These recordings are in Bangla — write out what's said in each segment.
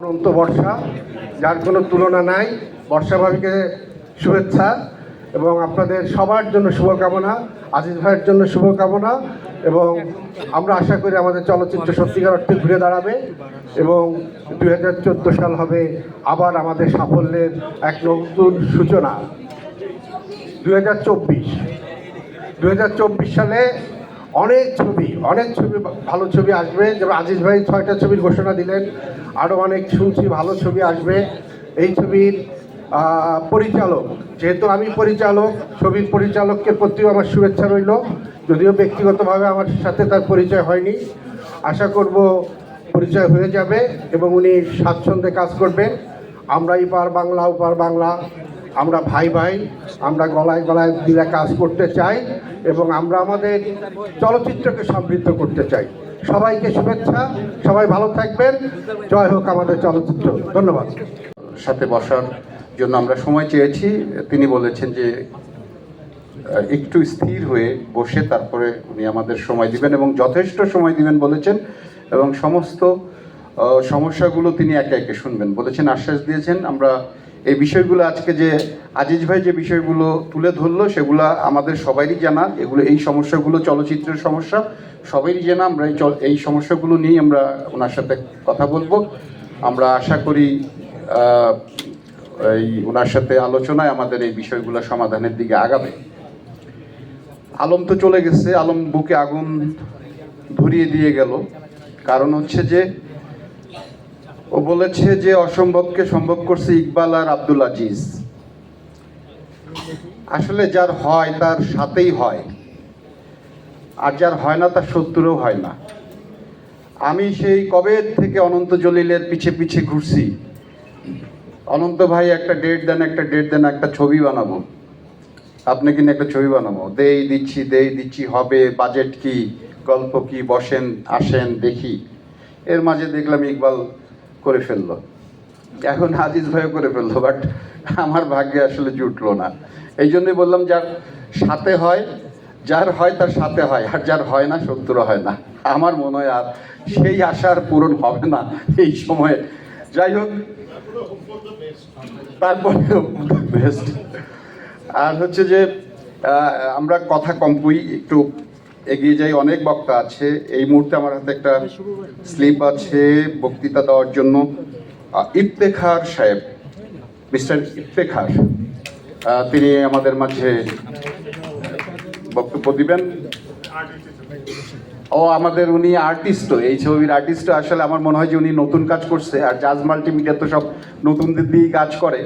অনন্ত বর্ষা, যার কোনো তুলনা নাই। বর্ষা ভাবিকে শুভেচ্ছা এবং আপনাদের সবার জন্য শুভকামনা, আজিজ ভাইয়ের জন্য শুভকামনা। এবং আমরা আশা করি আমাদের চলচ্চিত্র সত্যিকার অর্থে ঘুরে দাঁড়াবে এবং 2014 সাল হবে আবার আমাদের সাফল্যের এক নতুন সূচনা। 2024 সালে অনেক ছবি ভালো ছবি আসবে। যেমন আজিজ ভাই 6টা ছবির ঘোষণা দিলেন, আরও অনেক শুনছি ভালো ছবি আসবে। এই ছবির পরিচালক, যেহেতু আমি পরিচালক, ছবির পরিচালকের প্রতিও আমার শুভেচ্ছা রইল, যদিও ব্যক্তিগতভাবে আমার সাথে তার পরিচয় হয়নি। আশা করব পরিচয় হয়ে যাবে এবং উনি স্বাচ্ছন্দ্যে কাজ করবেন। আমরা এপার বাংলা ওপার বাংলা, আমরা ভাই ভাই, আমরা গলায় গলায় দিলে কাজ করতে চাই এবং আমরা আমাদের চলচ্চিত্রকে সমৃদ্ধ করতে চাই। সবাইকে শুভেচ্ছা, সবাই ভালো থাকবেন। জয় হোক আমাদের চলচ্চিত্র। ধন্যবাদ। সাথে বসার জন্য আমরা সময় চেয়েছি। তিনি বলেছেন যে একটু স্থির হয়ে বসে তারপরে উনি আমাদের সময় দিবেন এবং যথেষ্ট সময় দিবেন বলেছেন এবং সমস্ত সমস্যাগুলো তিনি একে একে শুনবেন বলেছেন, আশ্বাস দিয়েছেন। আমরা এই বিষয়গুলো আজকে যে আজিজ ভাই যে বিষয়গুলো তুলে ধরলো সেগুলো আমাদের সবারই জানা। এই সমস্যাগুলো চলচ্চিত্রের সমস্যা, সবারই জানা। আমরা এই সমস্যাগুলো নিয়েই আমরা ওনার সাথে কথা বলবো। আমরা আশা করি ওনার সাথে আলোচনায় আমাদের এই বিষয়গুলো সমাধানের দিকে আগাবে। আলম তো চলে গেছে, আলম বুকে আগুন ধরিয়ে দিয়ে গেল। কারণ হচ্ছে যে ও বলেছে যে অসম্ভবকে সম্ভব করছে ইকবাল আর আব্দুল আজিজ। আসলে যার হয় তার সাথেই হয়, আর যার হয় না তার শত্রুও হয় না। আমি সেই কবে থেকে অনন্ত জলিলের পিছে পিছে ঘুরছি, অনন্ত ভাই একটা ডেট দেন, একটা ছবি বানাবো, আপনি কিনা একটা ছবি বানাবো, দেই দিচ্ছি, হবে, বাজেট কি, গল্প কি, বসেন আসেন দেখি। এর মাঝে দেখলাম ইকবাল করে ফেললো, এখন আজিজ ভাইও করে ফেললো, বাট আমার ভাগ্যে আসলে জুটলো না। এই জন্যই বললাম যার সাথে হয়, যার হয় তার সাথে হয়, আর যার হয় না শত্রু হয় না। আমার মনে হয় আর সেই আশার পূরণ হবে না এই সময়ে। যাই হোক, তারপরে বেস্ট। আর হচ্ছে যে আমরা কথা কম কই, একটু এগিয়ে যাই। অনেক বক্তা আছে। এই মুহূর্তে আমার হাতে একটা স্লিপ আছে বক্তৃতা দেওয়ার জন্য। ইফতেখার সাহেব, মিস্টার ইফতেখার, তিনি আমাদের মাঝে বক্তব্য দিবেন। আমাদের উনি আর্টিস্টও, এই ছবির আর্টিস্টও। আসলে আমার মনে হয় যে উনি নতুন কাজ করছে, আর জাজ মাল্টিমিডিয়া তো সব নতুনদের দিয়েই কাজ করে।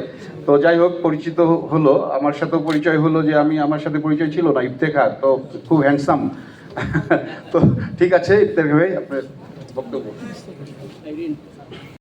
তো যাই হোক, পরিচিত হলো, আমার সাথেও পরিচয় হলো যে আমার সাথে পরিচয় ছিল না। ইফতেখার তো খুব হ্যান্ডসাম। তো ঠিক আছে, ইফতেখার ভাই আপনার বক্তব্য।